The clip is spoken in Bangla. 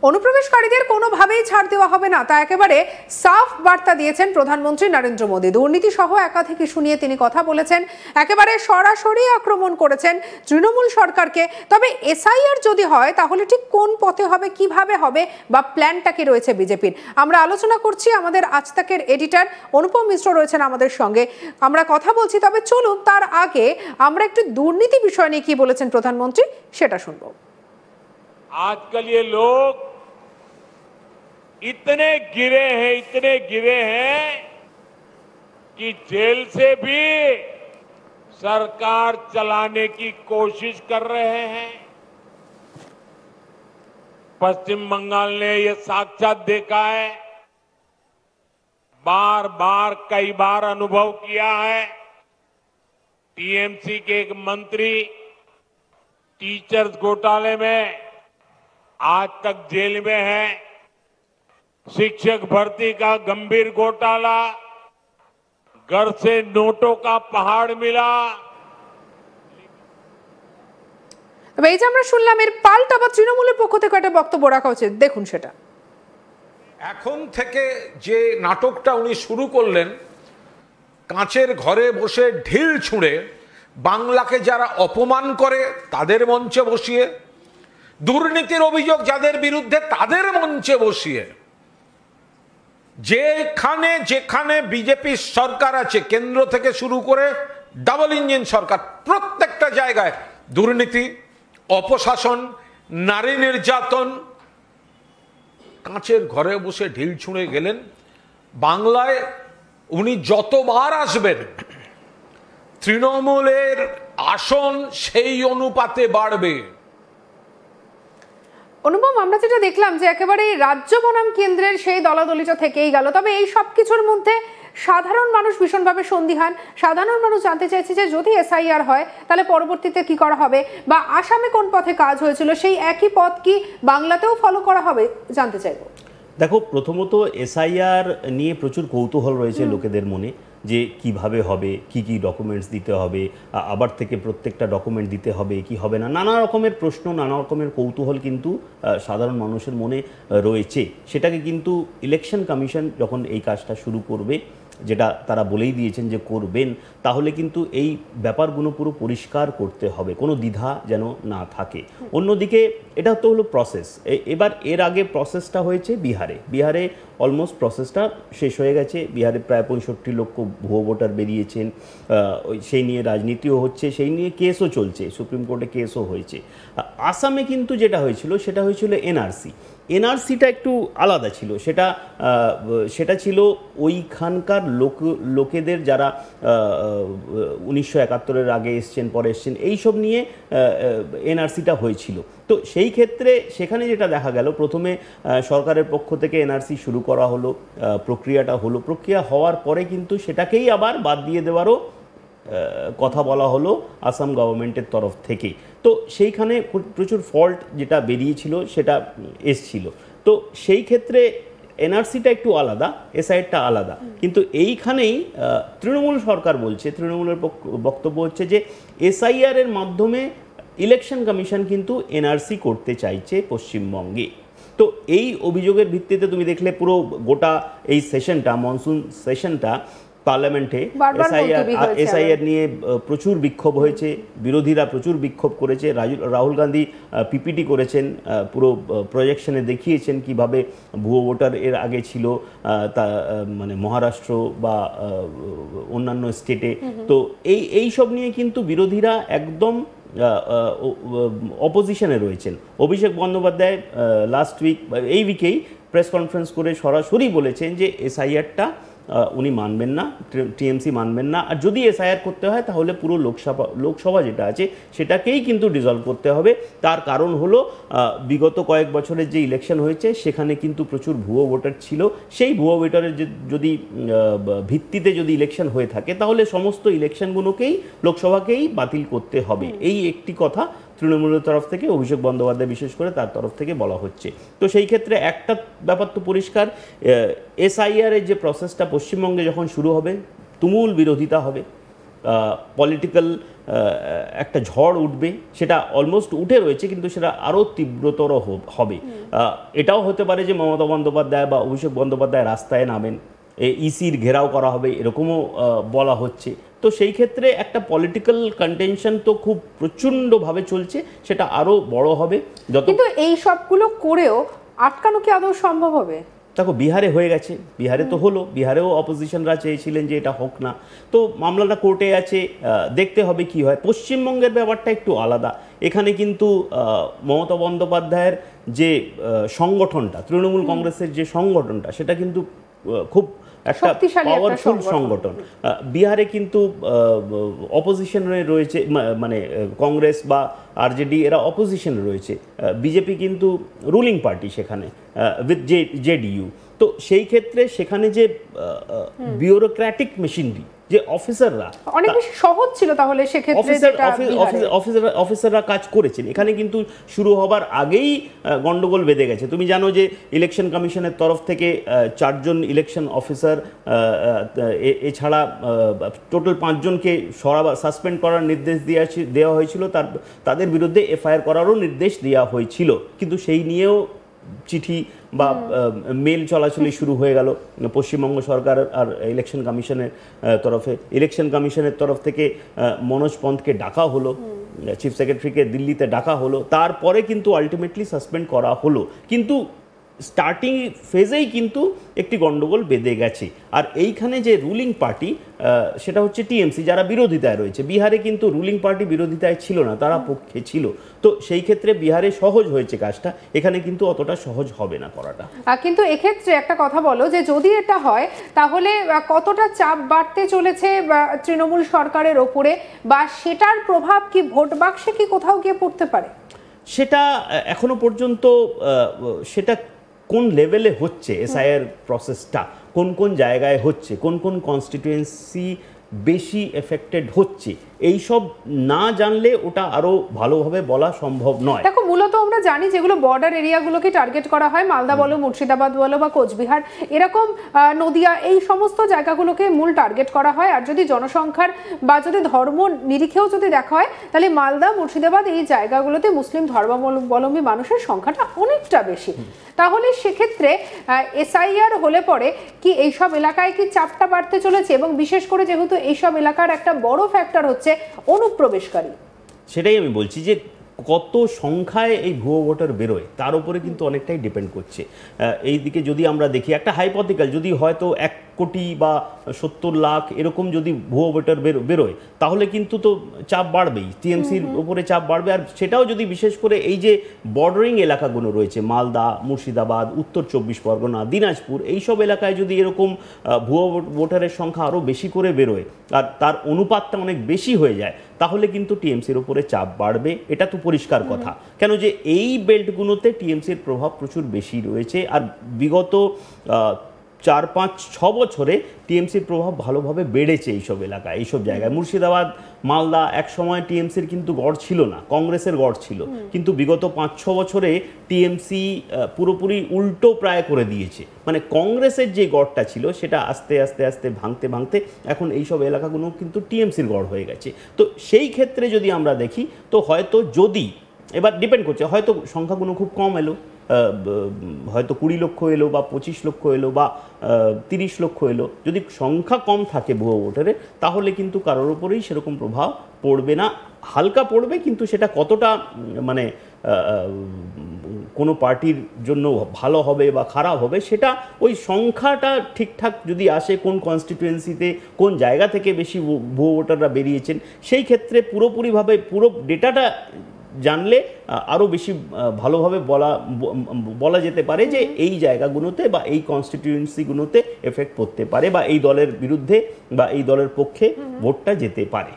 অনুপ্রবেশকারীদের কোনোভাবেই ছাড় দেওয়া হবে না, তা একেবারে সাফ বার্তা দিয়েছেন প্রধানমন্ত্রী নরেন্দ্র মোদী। দুর্নীতি সহ একাধিক ইস্যু নিয়ে তিনি কথা বলেছেন, একেবারে সরাসরি আক্রমণ করেছেন তৃণমূল সরকারকে। তবে এসআইআর যদি হয় তাহলে ঠিক কোন পথে হবে, কিভাবে হবে, বা প্ল্যানটা কি রয়েছে বিজেপির, আমরা আলোচনা করছি। আমাদের আজ তাকের এডিটর অনুপম মিশ্র রয়েছেন আমাদের সঙ্গে, আমরা কথা বলছি। তবে চলুন তার আগে আমরা একটু দুর্নীতি বিষয় নিয়ে কি বলেছেন প্রধানমন্ত্রী সেটা শুনবো। आजकल ये लोग इतने गिरे हैं कि जेल से भी सरकार चलाने की कोशिश कर रहे हैं। पश्चिम बंगाल ने ये साक्षात देखा है, बार बार कई बार अनुभव किया है। टीएमसी के एक मंत्री टीचर्स घोटाले में आज तक जेल में है। शिक्षक भर्ती का गंभीर घोटाला, घर से नोटों का पहाड़ मिला। তবে এই যে আমরা শুনলাম, এর পাল্টা বা তৃণমূলের পক্ষ থেকে একটা বক্তব্য রাখা উচিত, দেখুন সেটা। এখন থেকে যে নাটকটা উনি শুরু করলেন, কাঁচের ঘরে বসে ঢিল ছুঁড়ে বাংলাকে যারা অপমান করে তাদের মঞ্চে বসিয়ে, দুর্নীতির অভিযোগ যাদের বিরুদ্ধে তাদের মঞ্চে বসিয়ে, যেখানে বিজেপি সরকার আছে কেন্দ্র থেকে শুরু করে ডাবল ইঞ্জিন সরকার, প্রত্যেকটা জায়গায় দুর্নীতি, অপশাসন, নারী নির্যাতন, কাঁচের ঘরে বসে ঢিল ছুঁড়ে গেলেন। বাংলায় উনি যতবার আসবেন তৃণমূলের আসন সেই অনুপাতে বাড়বে। অনুপম, আমরা যেটা দেখলাম যে একেবারে রাজ্য বনাম কেন্দ্রের সেই দলাদলিটা থেকেই গেল। তবে এই সব কিছুর মধ্যে সাধারণ মানুষ ভীষণভাবে সন্দিহান। সাধারণ মানুষ জানতে চাইছে যে যদি এসআইআর হয় তাহলে পরবর্তীতে কি করা হবে, বা আসামে কোন পথে কাজ হয়েছিল সেই একই পথ কি বাংলাতেও ফলো করা হবে, জানতে চাইবো। দেখো, প্রথমত এসআইআর নিয়ে প্রচুর কৌতূহল রয়েছে লোকেদের মনে, যে কিভাবে হবে, কি কি ডকুমেন্টস দিতে হবে, আবার থেকে প্রত্যেকটা ডকুমেন্ট দিতে হবে কি হবে না, নানা রকমের প্রশ্ন, নানা রকমের কৌতূহল কিন্তু সাধারণ মানুষের মনে রয়েছে। সেটাকে কিন্তু ইলেকশন কমিশন যখন এই কাজটা শুরু করবে, যেটা তারা বলেই দিয়েছেন যে করবেন, তাহলে কিন্তু এই ব্যাপারগুলো পুরো পরিষ্কার করতে হবে, কোনো দ্বিধা যেন না থাকে। অন্যদিকে এটা তো হলো প্রসেস। এবার এর আগে প্রসেসটা হয়েছে বিহারে অলমোস্ট প্রসেসটা শেষ হয়ে গেছে। বিহারে প্রায় 65 লক্ষ ভুয়ো ভোটার বেরিয়েছেন, সেই নিয়ে রাজনীতিও হচ্ছে, সেই নিয়ে কেসও চলছে, সুপ্রিম কোর্টে কেসও হয়েছে। আসামে কিন্তু যেটা হয়েছিল সেটা হয়েছিল এনআরসিটা একটু আলাদা ছিল। সেটা ছিল ওইখানকার লোকেদের যারা 1971-এর আগে এসছেন, পরে এসছেন, এইসব নিয়ে এনআরসিটা হয়েছিল। তো সেই ক্ষেত্রে সেখানে যেটা দেখা গেল, প্রথমে সরকারের পক্ষ থেকে এনআরসি শুরু করা হলো, প্রক্রিয়া হওয়ার পরে কিন্তু সেটাকেই আবার বাদ দিয়ে দেওয়ারও কথা বলা হলো আসাম গভর্নমেন্টের তরফ থেকে। তো সেইখানে প্রচুর ফল্ট যেটা বেরিয়েছিল সেটা এসছিল। তো সেই ক্ষেত্রে এনআরসিটা একটু আলাদা, এসআইআরটা আলাদা। কিন্তু এইখানেই তৃণমূল সরকার বলছে, তৃণমূলের বক্তব্য হচ্ছে যে এসআইআর এর মাধ্যমে ইলেকশন কমিশন কিন্তু এনআরসি করতে চাইছে পশ্চিমবঙ্গে। তো এই অভিযোগের ভিত্তিতে তুমি দেখলে পুরো গোটা এই সেশনটা, মনসুন সেশনটা পার্লামেন্টে এসআইআর নিয়ে প্রচুর বিক্ষোভ হয়েছে, বিরোধীরা প্রচুর বিক্ষোভ করেছে। রাহুল গান্ধী পিপিটি করেছেন, পুরো প্রজেকশনে দেখিয়েছেন কিভাবে ভুয়ো ভোটার এর আগে ছিল, তা মানে মহারাষ্ট্র বা অন্যান্য স্টেটে। তো এই সব নিয়ে কিন্তু বিরোধীরা একদম অপোজিশনে রয়েছেন। অভিষেক বন্দ্যোপাধ্যায় লাস্ট উইক, এই উইকেই প্রেস কনফারেন্স করে সরাসরি বলেছেন যে এসআইআরটা উনি মানবেন না, টিএমসি মানবেন না। আর যদি এসআইআর করতে হয় তাহলে পুরো লোকসভা যেটা আছে সেটাকেই কিন্তু ডিসলভ করতে হবে। তার কারণ হলো বিগত কয়েক বছরের যে ইলেকশন হয়েছে সেখানে কিন্তু প্রচুর ভুয়ো ভোটার ছিল। সেই ভুয়ো ভোটারের যদি ভিত্তিতে যদি ইলেকশন হয়ে থাকে তাহলে সমস্ত ইলেকশনগুলোকেই, লোকসভাকেই বাতিল করতে হবে। এই একটি কথা তৃণমূলের তরফ থেকে, অভিষেক বন্দ্যোপাধ্যায় বিশেষ করে তার তরফ থেকে বলা হচ্ছে। তো সেই ক্ষেত্রে একটা ব্যাপার তো পরিষ্কার, এসআইআর এর যে প্রসেসটা পশ্চিমবঙ্গে যখন শুরু হবে তুমুল বিরোধিতা হবে। পলিটিক্যাল একটা ঝড় উঠবে, সেটা অলমোস্ট উঠে রয়েছে, কিন্তু সেটা আরও তীব্রতর হবে। এটাও হতে পারে যে মমতা বন্দ্যোপাধ্যায় বা অভিষেক বন্দ্যোপাধ্যায় রাস্তায় নামেন, ইসির ঘেরাও করা হবে এরকমও বলা হচ্ছে। তো সেই ক্ষেত্রে একটা পলিটিক্যাল কন্টেনশন তো খুব প্রচণ্ডভাবে চলছে, সেটা আরও বড় হবে যত। কিন্তু এই সবগুলো করেও আটকানো কি আদৌ সম্ভব হবে? দেখো, বিহারে হয়ে গেছে, বিহারে তো হলো, বিহারেও অপোজিশনরা চেয়েছিলেন যে এটা হোক না, তো মামলাটা কোর্টে আছে, দেখতে হবে কি হয়। পশ্চিমবঙ্গের ব্যাপারটা একটু আলাদা। এখানে কিন্তু মমতা বন্দ্যোপাধ্যায়ের যে সংগঠনটা, তৃণমূল কংগ্রেসের যে সংগঠনটা, সেটা কিন্তু খুব একটা পাওয়ারফুল সংগঠন। বিহারে কিন্তু অপোজিশনে রয়েছে, মানে কংগ্রেস বা আরজেডি এরা অপোজিশনে রয়েছে, বিজেপি কিন্তু রুলিং পার্টি সেখানে উইথ জেডিইউ। তো সেই ক্ষেত্রে সেখানে যে বিউরোক্র্যাটিক মেশিনারি, যে অফিসাররা অনেক বেশি সহজ ছিল, তাহলে সেক্ষেত্রে অফিসাররা কাজ করেছেন। এখানে কিন্তু শুরু হবার আগেই গন্ডগোল বেঁধে গেছে। তুমি জানো যে ইলেকশন কমিশনের তরফ থেকে 4 জন ইলেকশন অফিসার, এছাড়া টোটাল 5 জনকে সাসপেন্ড করার নির্দেশ দেওয়া হয়েছিল, তাদের বিরুদ্ধে এফআইআর করারও নির্দেশ দেওয়া হয়েছিল, কিন্তু সেই নিয়েও চিঠি বা মেল চলাচলি শুরু হয়ে গেল পশ্চিমবঙ্গ সরকার আর ইলেকশন কমিশনের তরফ থেকে মনোজ পন্থকে ডাকা হলো, চিফ সেক্রেটারিকে দিল্লিতে ডাকা হলো, তারপরে কিন্তু আলটিমেটলি সাসপেন্ড করা হলো। কিন্তু স্টার্টিং ফেজেই কিন্তু একটি গন্ডগোল বেঁধে গেছে। আর এইখানে যে রুলিং পার্টি, সেটা হচ্ছে টিএমসি, যারা বিরোধিতায় রয়েছে। বিহারে কিন্তু রুলিং পার্টি বিরোধিতায় ছিল না, তারা পক্ষে ছিল। তো সেই ক্ষেত্রে বিহারে সহজ হয়েছে কাজটা, এখানে কিন্তু অতটা সহজ হবে না করাটা। কিন্তু এক্ষেত্রে একটা কথা বলো, যে যদি এটা হয় তাহলে কতটা চাপ বাড়তে চলেছে তৃণমূল সরকারের ওপরে, বা সেটার প্রভাব কি ভোট বাক্সে কি কোথাও গিয়ে পড়তে পারে? সেটা এখনো পর্যন্ত সেটা কোন লেভেলে হচ্ছে, এসআইআর প্রসেসটা কোন কোন জায়গায় হচ্ছে, কোন কোন কনস্টিটিউয়েন্সি বেশি এফেক্টেড হচ্ছে, এই সব না জানলে ওটা আরো ভালোভাবে বলা সম্ভব নয়। দেখো, মূলত আমরা জানি যেগুলো বর্ডার এরিয়াগুলোকে টার্গেট করা হয়, মালদা বলো, মুর্শিদাবাদ বলো বা কোচবিহার, এরকম নদিয়া, এই সমস্ত জায়গাগুলোকে মূল টার্গেট করা হয়। আর যদি জনসংখ্যার বা যদি ধর্ম নিরিখেও যদি দেখা হয়, তাহলে মালদা, মুর্শিদাবাদ এই জায়গাগুলোতে মুসলিম ধর্মাবলম্বী মানুষের সংখ্যাটা অনেকটা বেশি। তাহলে সেক্ষেত্রে এসআইআর হলে পরে কি এইসব এলাকায় কি চাপটা বাড়তে চলেছে? এবং বিশেষ করে যেহেতু এইসব এলাকার একটা বড় ফ্যাক্টর হচ্ছে অনুপ্রবেশকারী, সেটাই আমি বলছি যে কত সংখ্যায় এই ভুয়ো ভোটার বেরোয় তার উপরে কিন্তু অনেকটাই ডিপেন্ড করছে। এই দিকে যদি আমরা দেখি, একটা হাইপোথেটিক্যাল, যদি হয়তো 1 কোটি বা 70 লাখ এরকম যদি ভুয়ো ভোটার বেরোয়, তাহলে কিন্তু তো চাপ বাড়বেই, টিএমসির উপরে চাপ বাড়বে। আর সেটাও যদি বিশেষ করে এই যে বর্ডারিং এলাকাগুলো রয়েছে, মালদা, মুর্শিদাবাদ, উত্তর 24 পরগনা, দিনাজপুর, এইসব এলাকায় যদি এরকম ভুয়ো ভোটারের সংখ্যা আরও বেশি করে বেরোয় আর তার অনুপাতটা অনেক বেশি হয়ে যায়, তাহলে কিন্তু টিএমসির উপরে চাপ বাড়বে। এটা তো পরিষ্কার কথা। কেন যে এই বেল্টগুলোতে টিএমসির প্রভাব প্রচুর বেশি রয়েছে। আর বিগত 4, 5, 6 বছরে টিএমসির প্রভাব ভালোভাবে বেড়েছে এইসব এলাকায়, এইসব জায়গায়। মুর্শিদাবাদ, মালদা এক সময় টিএমসির কিন্তু গড় ছিল না, কংগ্রেসের গড় ছিল, কিন্তু বিগত 5-6 বছরে টিএমসি পুরোপুরি উল্টো প্রায় করে দিয়েছে। মানে কংগ্রেসের যে গড়টা ছিল সেটা আস্তে আস্তে আস্তে ভাঙতে ভাঙতে এখন এইসব এলাকাগুলো কিন্তু টিএমসির গড় হয়ে গেছে। তো সেই ক্ষেত্রে যদি আমরা দেখি, তো হয়তো যদি, এবার ডিপেন্ড করছে, হয়তো সংখ্যাগুলো খুব কম এলো, হয়তো 20 লক্ষ এলো বা 25 লক্ষ এলো বা 30 লক্ষ এলো, যদি সংখ্যা কম থাকে ভুয়ো ভোটারের, তাহলে কিন্তু কারোর উপরেই সেরকম প্রভাব পড়বে না। হালকা পড়বে, কিন্তু সেটা কতটা মানে কোনো পার্টির জন্য ভালো হবে বা খারাপ হবে, সেটা ওই সংখ্যাটা ঠিকঠাক যদি আসে, কোন কনস্টিটিউয়েন্সিতে কোন জায়গা থেকে বেশি ভুয়ো ভোটাররা বেরিয়েছেন, সেই ক্ষেত্রে পুরোপুরিভাবে পুরো ডেটাটা জানলে আরও বেশি ভালোভাবে বলা যেতে পারে যে এই জায়গাগুলোতে বা এই কনস্টিটিউয়েন্সিগুলোতে এফেক্ট পড়তে পারে বা এই দলের বিরুদ্ধে বা এই দলের পক্ষে ভোটটা যেতে পারে।